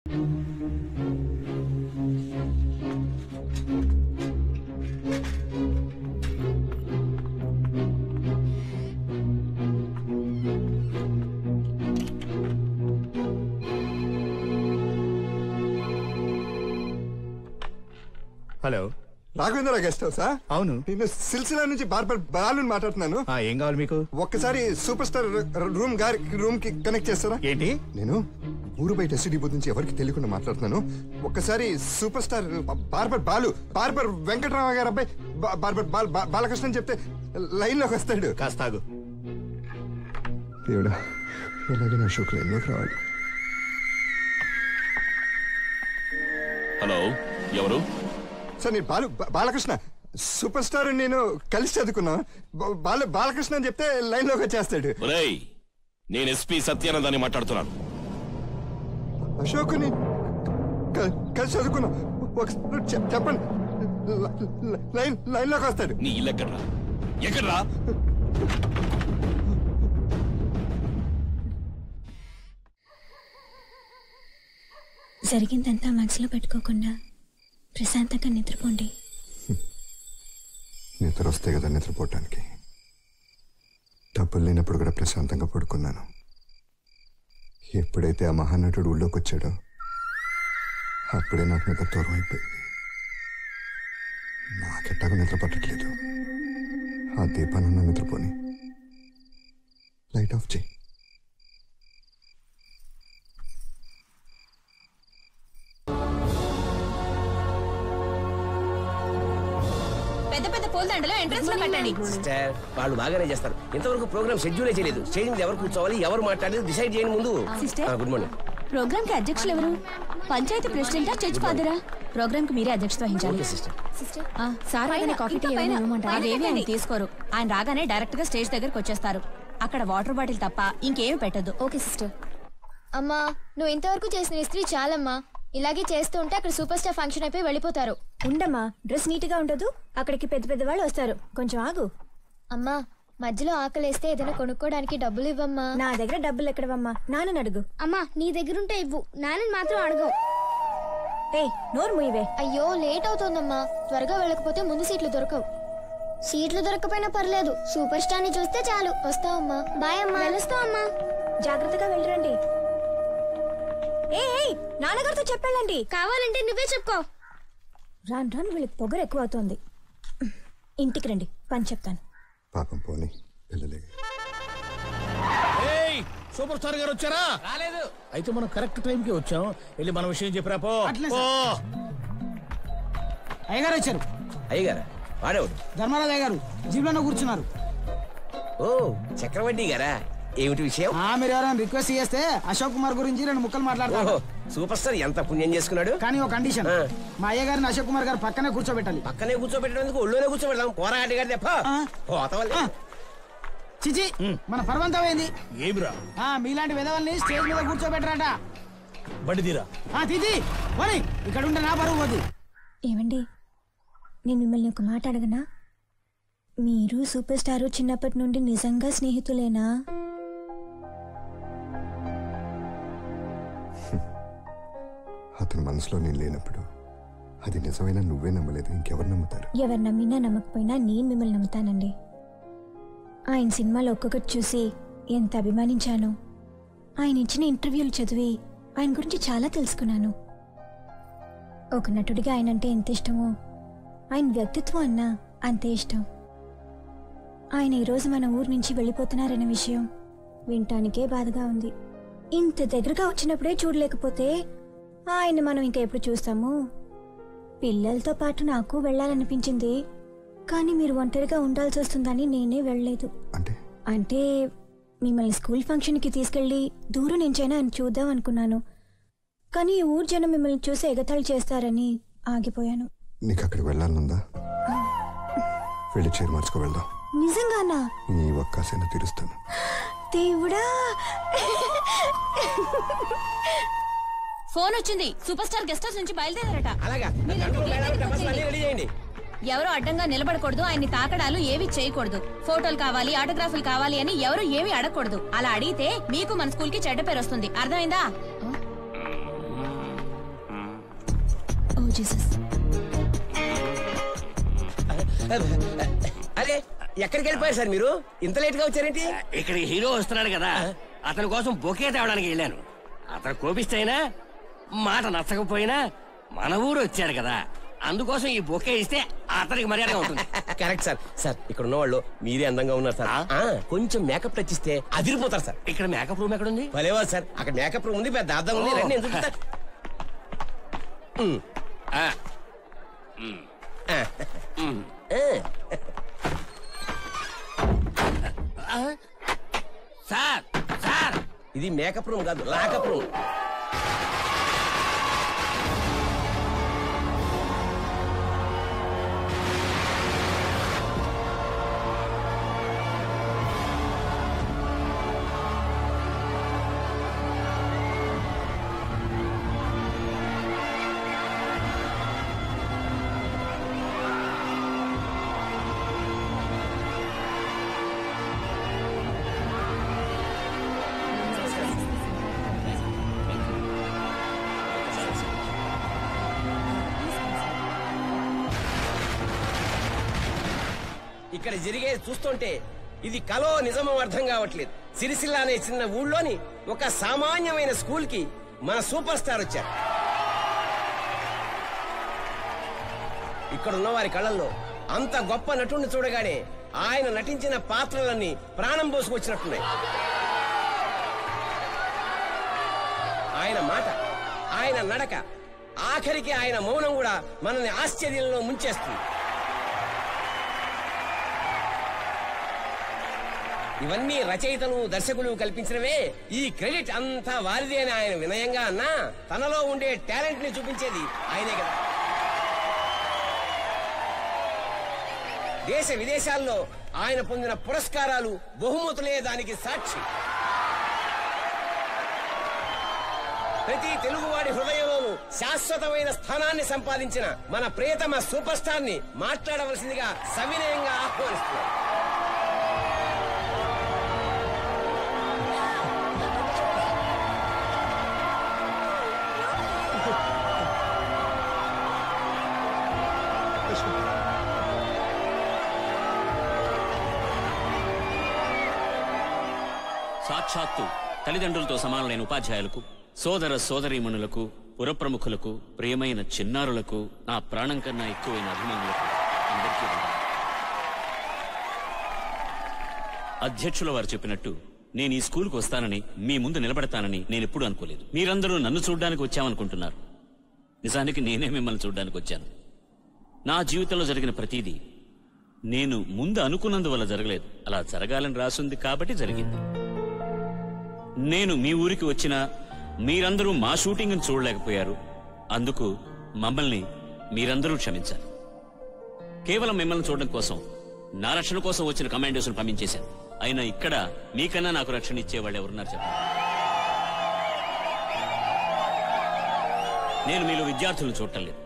Hello, Raghavendra guest హౌసా? అవును. నేను సిల్సిలా నుంచి బార్బర్ బాలు మాట్లాడుతున్నాను. ఏం కావాలి మీకు? ఒక్కసారి సూపర్ స్టార్ రూమ్ కి కనెక్ట్ చేస్తారా? ఏంటి? నేను ఊరు బయట ఎస్టీడీ బూత్ నుంచి ఎవరికి తెలియకుండా మాట్లాడుతున్నాను. ఒక్కసారి సూపర్ స్టార్ బార్బర్ వెంకటరామ గారు అబ్బాయి బార్బర్ బాలకృష్ణ చెప్తే లైన్ లోకి వస్తాడు. కాస్త ఆగు. దేవుడా, ఎలాగైనా అశోక్ లైన్ లోకి రావాలి. హలో, ఎవరు? సార్, నేను బాలకృష్ణ. సూపర్ స్టార్ నేను కలిసి చదువుకున్నా. బాలకృష్ణ అని చెప్తే లైన్ లోకి వచ్చేస్తాడు. నేను ఎస్పీ సత్యానందాన్ని మాట్లాడుతున్నాను. అశోక్ కలిసి చదువుకున్నా. చెప్పండి, లైన్ లోకి వస్తాడు. నీ ఇల్లు ఎక్కడ్రా? ఎక్కడ్రా? జరిగిందంతా మనసులో పెట్టుకోకుండా ప్రశాంతంగా నిద్రపోండి. నిద్ర వస్తే కదా నిద్రపోవటానికి. డబ్బులు లేనప్పుడు కూడా ప్రశాంతంగా పడుకున్నాను. ఎప్పుడైతే ఆ మహానటుడు ఊళ్ళోకి వచ్చాడో అప్పుడే నాకు నిద్ర దూరం అయిపోయింది. నాకెట్టాగా నిద్ర పట్టట్లేదు. ఆ దీపానన్నా నిద్రపోని. లైట్ ఆఫ్ చేయి. పెద్ద పెద్ద పూలదండలు ఎంట్రన్స్ లో కట్టండి. సిస్టర్, వాళ్ళు బాగానే చేస్తారు. ఇంతవరకు ప్రోగ్రామ్ షెడ్యూలే చేయలేదు. స్టేజ్ మీద ఎవరు కూర్చోవాలి, ఎవరు మాట్లాడేది డిసైడ్ చేయని ముందు. Good morning. ప్రోగ్రామ్ కి అధ్యక్షులు ఎవరు? పంచాయతీ ప్రెసిడెంటా, చర్చ్ ఫాదరా? ప్రోగ్రామ్ కి మీరే అధ్యక్షత వహించాలి. సార్ ఆయన కాఫీ టీ అవేవి ఆయన తీసుకోరు. ఆయన రాగానే డైరెక్ట్ గా స్టేజ్ దగ్గరకు వచ్చేస్తారు. అక్కడ వాటర్ బాటిల్ తప్ప ఇంకేమి పెట్టదు. Okay sister. అమ్మా, నువ్వు ఇంతవరకు చేసిన ఇస్త్రీ చాలమ్మా. ఇలాగే చేస్తూ ఉంటే అక్కడ సూపర్ స్టార్ ఫంక్షన్ అయిపోయి వెళ్ళిపోతారు. ఉండమ్మా, డ్రెస్ నీట్ గా ఉండదు. అక్కడికి పెద్ద పెద్ద వాళ్ళు వస్తారు. కొంచెం ఆగు. అమ్మా, మధ్యలో ఆకలేస్తే ఏదైనా కొనుక్కోడానికి డబ్బులు ఇవ్వమ్మా. నా దగ్గర డబ్బులు ఎక్కడవమ్మా? నాన్నని అడుగు. అమ్మా, నీ దగ్గరుంటే ఇవ్వు, నాన్నని మాత్రం అడగవు. నోరు మూయవే. అయ్యో, లేట్ అవుతోందమ్మా. త్వరగా వెళ్ళకపోతే ముందు సీట్లు దొరకవు. సీట్లు దొరకపోయినా పర్లేదు, సూపర్ స్టార్ ని చూస్తే చాలు. వస్తావమ్మా. బాయ్ అమ్మా. వెళ్ళొస్తావమ్మా. జాగ్రత్తగా వెళ్ళరండి. నాన్నగారితో చెప్పండి. కావాలంటే నువ్వే చెప్పుకో. రాను రాను వీళ్ళకి పొగరు ఎక్కువ అవుతోంది. ఇంటికి రండి, పని చెప్తాను. పాపం పోనీ పిల్లలే. సూపర్ స్టార్ గారు వచ్చారా? రాలేదు. అయితే మనం కరెక్ట్ టైం కి వచ్చాం. వెళ్ళి మన విషయం చెప్పరా. పో. అయ్యగారు వచ్చారు. అయ్యగారు? వాడేవాడు? ధర్మరాజు అయ్యగారు జీబులోనే కూర్చున్నారు. ఓ, చక్రవడ్డీ గారా? ఏమిటి విషయం? మీరు ఎవరైనా రిక్వెస్ట్ చేస్తే అశోక్ కుమార్ గురించి 2 ముక్కలు మాట్లాడతారు. సూపర్ స్టార్ ఎంత పుణ్యం చేసుకున్నాడు. కానీ ఒక కండిషన్, మా అయ్య గారిని అశోక్ కుమార్ గారు పక్కనే కూర్చోబెట్టాలి. పక్కనే కూర్చోబెట్టడానికి ఒళ్ళోనే కూర్చోబెడతాం. పోరాటి గారి చిచి, మన పర్వంతం ఏంది? ఏమిరా? మీలాంటి విధవల్ని స్టేజ్ మీద కూర్చోబెట్టరాట. బండి తీరా. తీది పోనీ, ఇక్కడ ఉంటే నా పరువు పోదు. ఏమండి, నేను మిమ్మల్ని ఒక మాట అడగనా? మీరు సూపర్ స్టారు చిన్నప్పటి నుండి నిజంగా స్నేహితులేనా? అతని మనసులో నేను లేనప్పుడు అది నిజమైనా నువ్వే నమ్మలేదు, ఇంకెవరు నమ్ముతారు? ఎవరు నమ్మినా నమ్మకపోయినా నేను మిమ్మల్ని నమ్ముతానండి. ఆయన సినిమాలు ఒక్కొక్కటి చూసి ఎంత అభిమానించాను. ఆయన ఇచ్చిన ఇంటర్వ్యూలు చదివి ఆయన గురించి చాలా తెలుసుకున్నాను. ఒక నటుడిగా ఆయన అంటే ఎంత ఇష్టమో ఆయన వ్యక్తిత్వం అన్నా అంతే ఇష్టం. ఆయన ఈరోజు మన ఊరు నుంచి వెళ్ళిపోతున్నారనే విషయం వినటానికే బాధగా ఉంది. ఇంత దగ్గరగా వచ్చినప్పుడే చూడలేకపోతే ఆయన మనం ఇంకా ఎప్పుడు చూస్తాము? పిల్లలతో పాటు నాకు వెళ్ళాలనిపించింది, కానీ మీరు ఒంటరిగా ఉండాల్సి వస్తుందని నేనే వెళ్ళలేదు. అంటే మిమ్మల్ని స్కూల్ ఫంక్షన్కి తీసుకెళ్లి దూరం నుంచైనా ఆయన చూద్దాం అనుకున్నాను, కానీ ఈ ఊరు జనం మిమ్మల్ని చూసి ఎగతాళి చేస్తారని ఆగిపోయాను. నీకు అక్కడికి వెళ్ళాలనుందా? వెళ్ళి చీర మార్చుకో వెళ్దాం. నిజంగానా? నీ ఒక్కసైనా తీరుస్తాను. దేవుడా! ఫోన్ వచ్చింది. సూపర్ స్టార్ గెస్ట్ హౌస్ నుంచి బయలుదేరారట. ఎవరు అడ్డంగా నిలబడకూడదు, ఆయన్ని తాకడాలు ఏవి చేయకూడదు, ఫోటోలు కావాలి, ఆటోగ్రాఫ్లు కావాలి అని ఎవరు ఏమి అడగకూడదు. అలా అడిగితే మీకు మన స్కూల్ కి చెడ్డ పేరు వస్తుంది. అర్థమైందా? జీసస్. అరే ఎక్కడికి వెళ్ళిపోయారు సార్ మీరు? ఇంత లేట్ గా వచ్చారేంటి? ఇక్కడ హీరో వస్తున్నాడు కదా, అతని కోసం బొకే తేవడానికి వెళ్ళాను. అతను కోపిస్తైనా మాట నచ్చకపోయినా మన ఊరు వచ్చాడు కదా, అందుకోసం ఈ బొకే ఇస్తే అతనికి మర్యాద ఉంటుంది. Correct sir. సార్ ఇక్కడ ఉన్న వాళ్ళు మీరే అందంగా ఉన్నారు సార్. కొంచెం మేకప్ టచ్ ఇస్తే అదిరిపోతారు సార్. ఇక్కడ మేకప్ రూమ్ ఎక్కడ ఉంది? భలేవా సార్, అక్కడ మేకప్ రూమ్ ఉంది, పెద్ద అద్దం ఉంది. రండి, నేను చూపిస్తా. సార్ సార్, ఇది మేకప్ రూమ్ కాదు, లాకప్ రూమ్. ఇక్కడ జరిగేది చూస్తుంటే ఇది కలో నిజమో అర్థం కావట్లేదు. సిరిసిల్ల అనే చిన్న ఊళ్ళోని ఒక సామాన్యమైన స్కూల్ కి మన సూపర్ స్టార్ వచ్చారు. ఇక్కడున్న వారి కళ్ళల్లో అంత గొప్ప నటుడిని చూడగానే ఆయన నటించిన పాత్రలన్నీ ప్రాణం పోసుకొచ్చినట్టున్నాయి. ఆయన మాట, ఆయన నడక, ఆఖరికి ఆయన మౌనం కూడా మనల్ని ఆశ్చర్యంలో ముంచేస్తుంది. ఇవన్నీ రచయితలు, దర్శకులు కల్పించినవే. ఈ క్రెడిట్ అంతా వారిదే అని ఆయన వినయంగా అన్నా, తనలో ఉండే టాలెంట్ ని చూపించేది ఆయనే కదా. దేశ విదేశాల్లో ఆయన పొందిన పురస్కారాలు, బహుమతులే దానికి సాక్షి. ప్రతి తెలుగువాడి హృదయంలోనూ శాశ్వతమైన స్థానాన్ని సంపాదించిన మన ప్రియతమ సూపర్ స్టార్ ని మాట్లాడవలసిందిగా సవినయంగా ఆహ్వానిస్తున్నారు. సాక్షాత్తు తల్లిదండ్రులతో సమానమైన ఉపాధ్యాయులకు, సోదర సోదరీమణులకు, పురప్రముఖులకు, ప్రియమైన చిన్నారులకు, నా ప్రాణం కన్నా ఎక్కువైన అభిమానులకు అందరికీ వందనాలు. అధ్యక్షుల వారు చెప్పినట్టు నేను ఈ స్కూల్కి వస్తానని, మీ ముందు నిలబడతానని నేనెప్పుడు అనుకోలేదు. మీరందరూ నన్ను చూడ్డానికి వచ్చామనుకుంటున్నారు. నిజానికి నేనే మిమ్మల్ని చూడ్డానికి వచ్చాను. నా జీవితంలో జరిగిన ప్రతిదీ నేను ముందు అనుకున్నందువల్ల జరగలేదు, అలా జరగాలని రాసుంది కాబట్టి జరిగింది. నేను మీ ఊరికి వచ్చినా మీరందరూ మా షూటింగ్ని చూడలేకపోయారు. అందుకు మమ్మల్ని మీరందరూ క్షమించాలి. కేవలం మిమ్మల్ని చూడడం కోసం, నా రక్షణ కోసం వచ్చిన కమాండోస్ను పంపించేశాను. అయినా ఇక్కడ మీకన్నా నాకు రక్షణ ఇచ్చేవాళ్ళు ఎవరున్నారు చెప్పండి? నేను మీలో విద్యార్థులను చూడటం లేదు,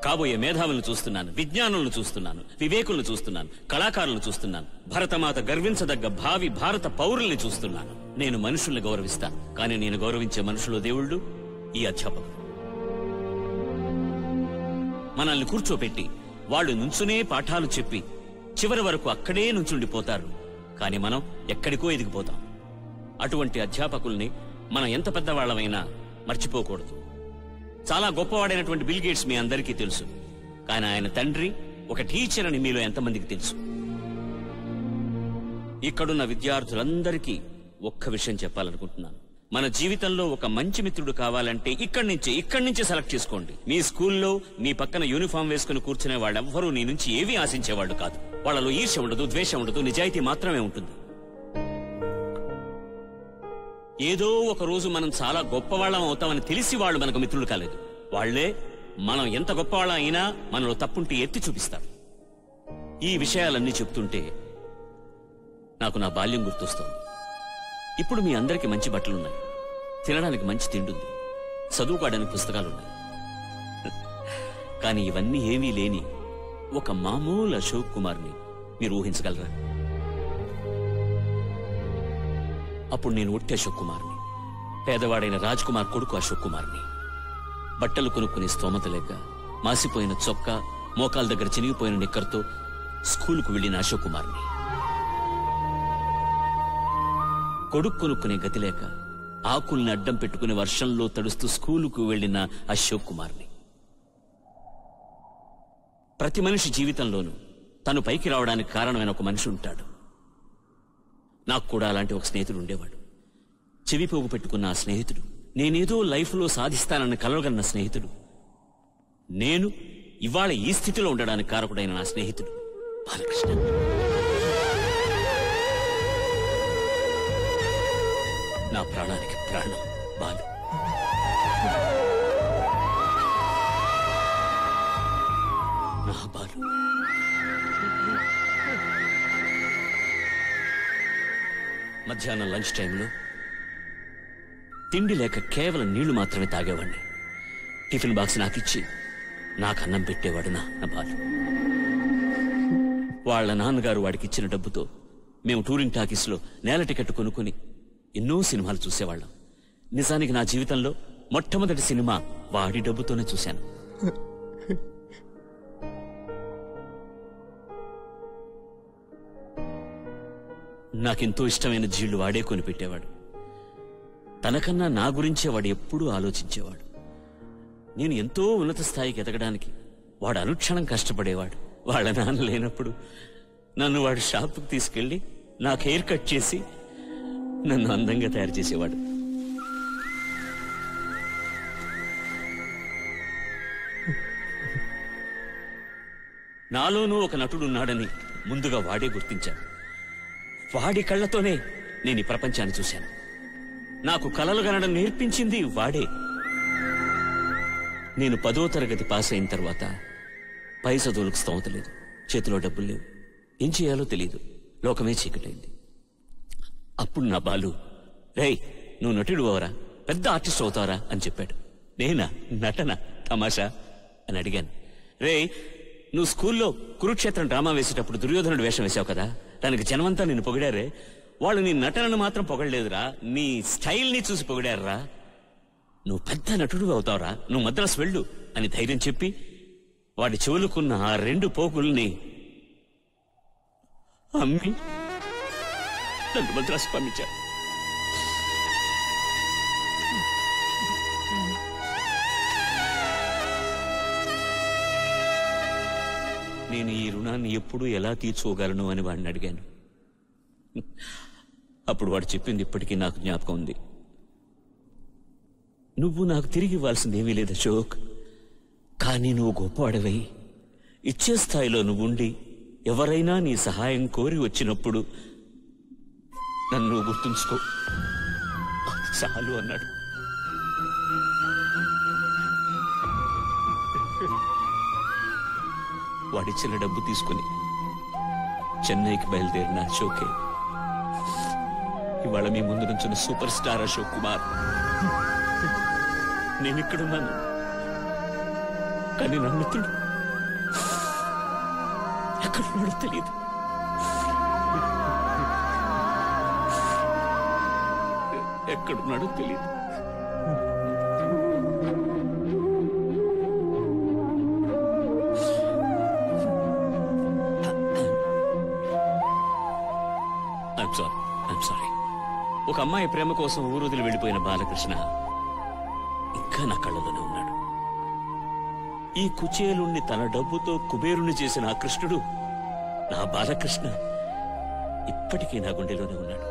కాబోయే మేధావులను చూస్తున్నాను, విజ్ఞానులను చూస్తున్నాను, వివేకులను చూస్తున్నాను, కళాకారులను చూస్తున్నాను, భరతమాత గర్వించదగ్గ భావి భారత పౌరుల్ని చూస్తున్నాను. నేను మనుషుల్ని గౌరవిస్తాను, కానీ నేను గౌరవించే మనుషులు దేవుళ్ళు ఈ అధ్యాపకులు. మనల్ని కూర్చోపెట్టి వాళ్ళు నుంచునే పాఠాలు చెప్పి చివరి వరకు అక్కడే నుంచుండిపోతారు, కానీ మనం ఎక్కడికో ఎదిగిపోతాం. అటువంటి అధ్యాపకుల్ని మనం ఎంత పెద్దవాళ్లమైనా మర్చిపోకూడదు. చాలా గొప్పవాడైనటువంటి బిల్ గేట్స్ మీ అందరికీ తెలుసు, కానీ ఆయన తండ్రి ఒక టీచర్ అని మీలో ఎంతమందికి తెలుసు? ఇక్కడున్న విద్యార్థులందరికీ ఒక్క విషయం చెప్పాలనుకుంటున్నాను. మన జీవితంలో ఒక మంచి మిత్రుడు కావాలంటే ఇక్కడి నుంచే సెలెక్ట్ చేసుకోండి. మీ స్కూల్లో మీ పక్కన యూనిఫామ్ వేసుకుని కూర్చునే వాళ్ళెవ్వరూ నీ నుంచి ఏవీ ఆశించేవాళ్ళు కాదు. వాళ్ళలో ఈర్ష్య ఉండదు, ద్వేషం ఉండదు, నిజాయితీ మాత్రమే ఉంటుంది. ఏదో ఒక రోజు మనం చాలా గొప్పవాళ్ళం అవుతామని తెలిసి వాళ్ళు మనకు మిత్రులు కాలేదు. వాళ్లే మనం ఎంత గొప్పవాళ్ళం అయినా మనలో తప్పుంటే ఎత్తి చూపిస్తారు. ఈ విషయాలన్నీ చెప్తుంటే నాకు నా బాల్యం గుర్తొస్తోంది. ఇప్పుడు మీ అందరికీ మంచి బట్టలున్నాయి, తినడానికి మంచి తిండుంది, చదువుకోవడానికి పుస్తకాలున్నాయి. కానీ ఇవన్నీ ఏమీ లేని ఒక మామూలు అశోక్ కుమార్ని మీరు ఊహించగలరా? అప్పుడు నేను ఒట్టి అశోక్ కుమార్ని, పేదవాడైన రాజ్ కుమార్ కొడుకు అశోక్ కుమార్ని. బట్టలు కొనుక్కునే స్తోమత లేక మాసిపోయిన చొక్కా, మోకాల దగ్గర చినిగిపోయిన నిక్కర్తో స్కూలుకు వెళ్లిన అశోక్ కుమార్ని, కొడుకు కొనుక్కునే గతి లేక ఆకుల్ని అడ్డం పెట్టుకుని వర్షంలో తడుస్తూ స్కూలుకు వెళ్లిన అశోక్ కుమార్ని. ప్రతి మనిషి జీవితంలోనూ తను పైకి రావడానికి కారణమైన ఒక మనిషి ఉంటాడు. నాకు కూడా అలాంటి ఒక స్నేహితుడు ఉండేవాడు. చెవిపోగు పెట్టుకున్న ఆ స్నేహితుడు, నేనేదో లైఫ్లో సాధిస్తానని కలవగన్న స్నేహితుడు, నేను ఇవాళ ఈ స్థితిలో ఉండడానికి కారకుడైన నా స్నేహితుడు బాలకృష్ణ. నా ప్రాణానికి ప్రాణం బాలు. నా బాలు. మధ్యాహ్నం లంచ్ టైంలో తిండి లేక కేవలం నీళ్లు మాత్రమే తాగేవాడిని. టిఫిన్ బాక్స్ నాకిచ్చి నాకు అన్నం పెట్టేవాడు నా బాలు. వాళ్ల నాన్నగారు వాడికి ఇచ్చిన డబ్బుతో మేము టూరింగ్ టాకీస్లో నేల టికెట్ కొనుక్కుని ఎన్నో సినిమాలు చూసేవాళ్ళం. నిజానికి నా జీవితంలో మొట్టమొదటి సినిమా వాడి డబ్బుతోనే చూశాను. నాకెంతో ఇష్టమైన జీళ్లు వాడే కొనిపెట్టేవాడు. తనకన్నా నా గురించే వాడు ఎప్పుడూ ఆలోచించేవాడు. నేను ఎంతో ఉన్నత స్థాయికి ఎదగడానికి వాడు అనుక్షణం కష్టపడేవాడు. వాళ్ళ నాన్న లేనప్పుడు నన్ను వాడు షాప్కి తీసుకెళ్లి నాకు హెయిర్ కట్ చేసి నన్ను అందంగా తయారు చేసేవాడు. నాలోనూ ఒక నటుడున్నాడని ముందుగా వాడే గుర్తించాడు. వాడి కళ్లతోనే నేను ఈ ప్రపంచాన్ని చూశాను. నాకు కలలు కనడం నేర్పించింది వాడే. నేను 10వ తరగతి పాస్ అయిన తర్వాత పై చదువులకు స్తోమత లేదు, చేతిలో డబ్బులు లేవు, ఏం చేయాలో తెలియదు, లోకమే చీకటైంది. అప్పుడు నా బాలు, రేయ్ నువ్వు నటుడు అవరా, పెద్ద ఆర్టిస్ట్ అవుతావరా అని చెప్పాడు. నేనా నటన తమాషా అని అడిగాను. రేయ్ నువ్వు స్కూల్లో కురుక్షేత్రం డ్రామా వేసేటప్పుడు దుర్యోధనుడు వేషం వేశావు కదా, దానికి జనమంతా నిన్ను పొగిడారే, వాళ్ళు నీ నటనను మాత్రం పొగడలేదురా, నీ స్టైల్ని చూసి పొగిడారురా. నువ్వు పెద్ద నటుడు అవుతావురా, నువ్వు మద్రాసు వెళ్ళు అని ధైర్యం చెప్పి వాడి చెవులుకున్న ఆ 2 పోగుల్ని అమ్మి నన్ను మద్రాసు పంపించారు. నేను ఈ రుణాన్ని ఎప్పుడూ ఎలా తీర్చుకోగలను అని వాడిని అడిగాను. అప్పుడు వాడు చెప్పింది ఇప్పటికీ నాకు జ్ఞాపకం ఉంది. నువ్వు నాకు తిరిగి ఇవ్వాల్సిందేమీ లేదు అశోక్, కానీ నువ్వు గొప్పవాడివై ఇచ్చే స్థాయిలో నువ్వుండి ఎవరైనా నీ సహాయం కోరి వచ్చినప్పుడు నన్ను గుర్తుంచుకో, అది చాలు అన్నాడు. వాడిచ్చిన డబ్బు తీసుకుని చెన్నైకి బయలుదేరిన అశోకే ఇవాళ మీ ముందు నుంచిన సూపర్ స్టార్ అశోక్ కుమార్. నేను ఇక్కడున్నాను, కానీ నా మిత్రుడు ఎక్కడున్నాడో తెలియదు. ఎక్కడున్నాడో తెలియదు. ఒక అమ్మాయి ప్రేమ కోసం ఊరుదిలి వెళ్ళిపోయిన బాలకృష్ణ ఇంకా నా కళ్ళలోనే ఉన్నాడు. ఈ కుచేలుణ్ణి తన డబ్బుతో కుబేరుణ్ణి చేసిన ఆ కృష్ణుడు, నా బాలకృష్ణ ఇప్పటికీ నా గుండెలోనే ఉన్నాడు.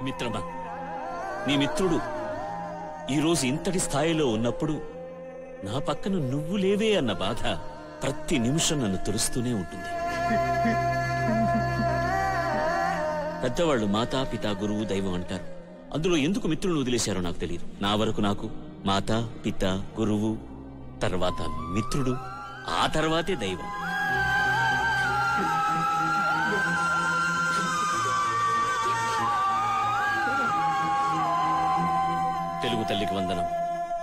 మిత్రమా, నీ మిత్రుడు ఈరోజు ఇంతటి స్థాయిలో ఉన్నప్పుడు నా పక్కన నువ్వు లేవే అన్న బాధ ప్రతి నిమిషం నన్ను తెలుస్తూనే ఉంటుంది. పెద్దవాళ్ళు మాతా పితా గురువు దైవం అంటారు. అందులో ఎందుకు మిత్రులను వదిలేశారో నాకు తెలియదు. నా వరకు నాకు మాతా పిత గురువు, తర్వాత మిత్రుడు, ఆ తర్వాతే దైవం. తెలుగు తల్లికి వందనం,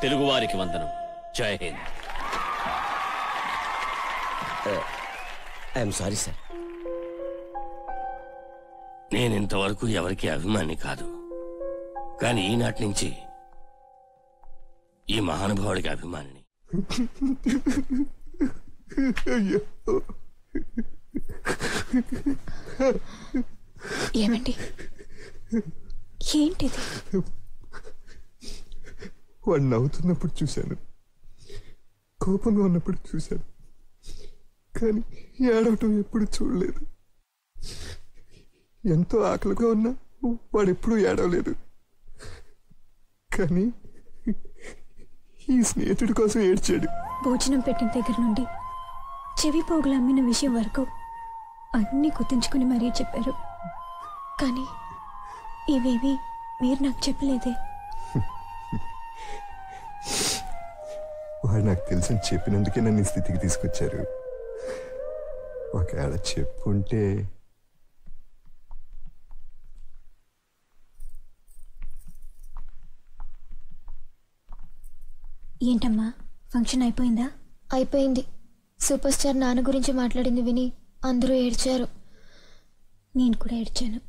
తెలుగు వారికి వందనం. జై హింద్. ఐఎమ్ సారీ సార్, నేను ఇంతవరకు ఎవరికి అభిమాని కాదు, కానీ ఈనాటి నుంచి ఈ మహానుభావుడికి అభిమానిని. అయ్యో ఏమండి, ఏంటిది? వాడు నవ్వుతున్నప్పుడు చూశాను, కోపంగా ఉన్నప్పుడు చూశాను, కానీ ఏడవటం ఎప్పుడు చూడలేదు. ఎంతో ఆకలిగా ఉన్నా వాడు ఎప్పుడూ ఏడవలేదు. కానీ ఈ స్నేహితుడి కోసం ఏడ్చాడు. భోజనం పెట్టిన దగ్గర నుండి చెవి పోగులు అమ్మిన విషయం వరకు అన్నీ గుర్తుంచుకుని మరీ చెప్పారు. కానీ ఇవేవి మీరు నాకు చెప్పలేదే. వాడు నాకు తెలుసని చెప్పినందుకే నన్ను ఈ స్థితికి తీసుకొచ్చారు. ఒకవేళ చెప్పుంటే ఏంటమ్మా, ఫంక్షన్ అయిపోయిందా? అయిపోయింది. సూపర్ స్టార్ నాన్న గురించి మాట్లాడింది విని అందరూ ఏడ్చారు. నేను కూడా ఏడ్చాను.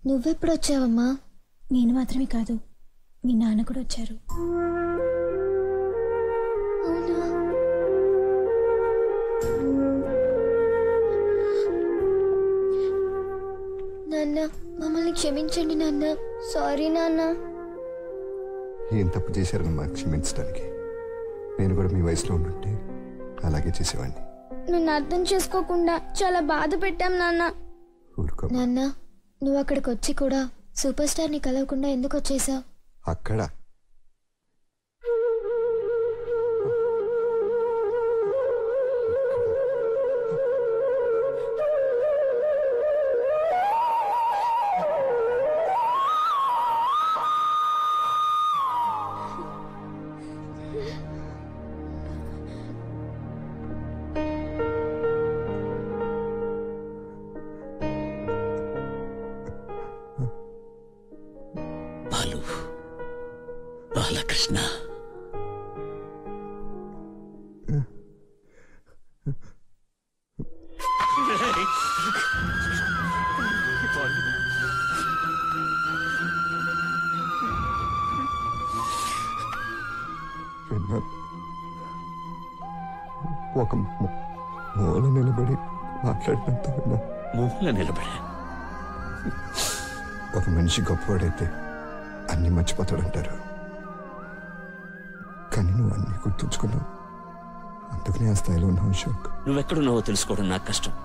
నువ్వెప్పుడు వచ్చావమ్మా? నేను మాత్రమే కాదు, మీ నాన్న కూడా వచ్చారు. అవునా? నాన్న, మమ్మల్ని క్షమించండి నాన్న. సారీ నాన్న. ఏం తప్పు చేశారని మాకు క్షమించడానికి? నేను కూడా మీ వయసులో ఉండుంటే అలాగే చేసేవాడిని. నన్ను అర్థం చేసుకోకుండా చాలా బాధ పెట్టాం నాన్న. ఊరుకో నాన్న, నువ్వు అక్కడికి వచ్చి కూడా సూపర్ స్టార్ ని కలవకుండా ఎందుకు వచ్చేసావు? అక్కడ బాలకృష్ణ, ఒక మూల నిలబడి మాట్లాడినంత విన్నా. మూల నిలబడా? ఒక మనిషి గొప్పవాడైతే అన్ని మర్చిపోతాడంటారు, కానీ నువ్వు అన్ని గుర్తుంచుకున్నావు. అందుకనే ఆ స్థాయిలో ఉన్నావు అశోక్. నువ్వెక్కడున్నావో తెలుసుకోవడం నాకు కష్టం,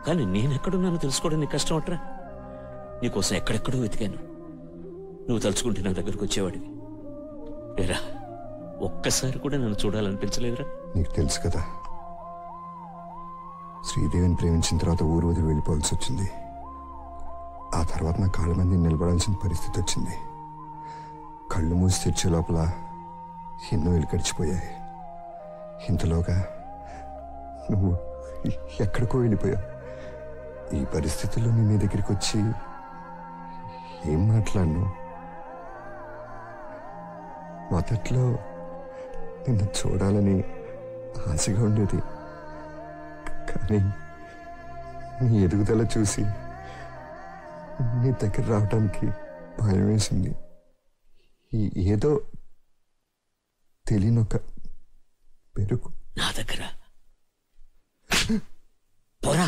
కానీ నేనెక్కడున్నానో తెలుసుకోవడం నీకు కష్టం అట్రా. నీకోసం ఎక్కడెక్కడో వెతికాను. నువ్వు తలుచుకుంటే నా దగ్గరకు వచ్చేవాడివి. లేరా, ఒక్కసారి కూడా నన్ను చూడాలనిపించలేదురా? నీకు తెలుసు కదా, శ్రీదేవిని ప్రేమించిన తర్వాత ఊరు వదిలి వెళ్ళిపోవాల్సి వచ్చింది. ఆ తర్వాత నా కాళ్ళ మంది నిలబడాల్సిన పరిస్థితి వచ్చింది. కళ్ళు మూసి తెచ్చే లోపల ఎన్నో ఇల్లు గడిచిపోయాయి. ఇంతలోగా నువ్వు ఎక్కడికో వెళ్ళిపోయావు. ఈ పరిస్థితుల్లో నేను నీ దగ్గరికి వచ్చి ఏం మాట్లాడను? మొదట్లో నిన్ను చూడాలని ఆశగా ఉండేది, కానీ నీ ఎదుగుదల చూసి నీ దగ్గర రావడానికి భయం వేసింది. ఏదో తెలియనొక పెరుగు నా దగ్గర. పోరా.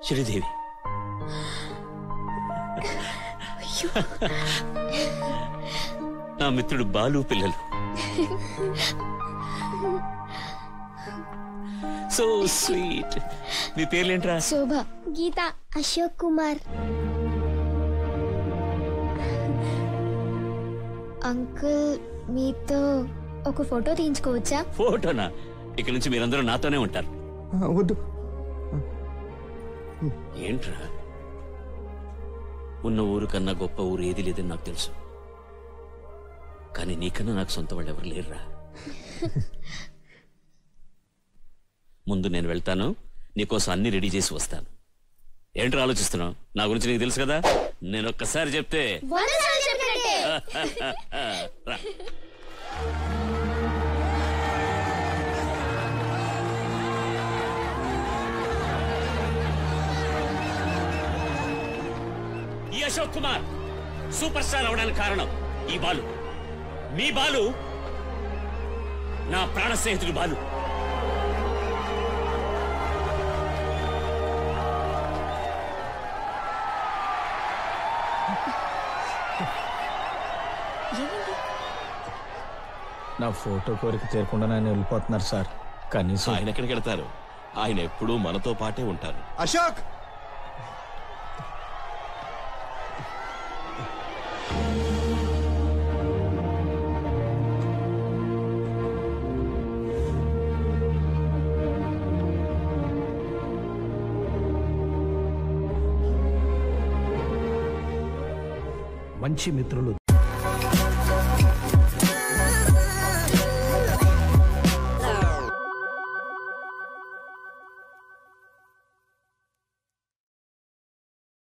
శ్రీదేవి, నా మిత్రుడు బాలు పిల్లలు. So sweet. మీ పేర్లేంట్రా? శోభ, గీత, అశోక్ కుమార్. అంకుల్, మీతో ఒక ఫోటో తీయించుకోవచ్చా? ఫోటోనా? ఇక్కడి నుంచి మీరందరూ నాతోనే ఉంటారు. వద్దు. ఏంట్రా, ఉన్న ఊరు కన్నా గొప్ప ఊరు ఏది లేదని నాకు తెలుసు, కానీ నీకన్నా నాకు సొంత వాళ్ళు ఎవరు లేరురా. ముందు నేను వెళ్తాను, నీకోసం అన్ని రెడీ చేసి వస్తాను. ఏంట్రా ఆలోచిస్తున్నావు? నా గురించి నీకు తెలుసు కదా. నేను ఒక్కసారి చెప్తే రా. అశోక్ కుమార్ సూపర్ స్టార్ అవడానికి కారణం ఈ బాలు. మీ బాలు నా ప్రాణ స్నేహితుడు బాలు. నా ఫోటో కోరిక తీరకుండా నేను వెళ్ళిపోతున్నారు సార్. కనీసం ఆయన ఎక్కడికి వెళ్తారు? ఆయన ఎప్పుడూ మనతో పాటే ఉంటారు. అశోక్ మంచి మిత్రులు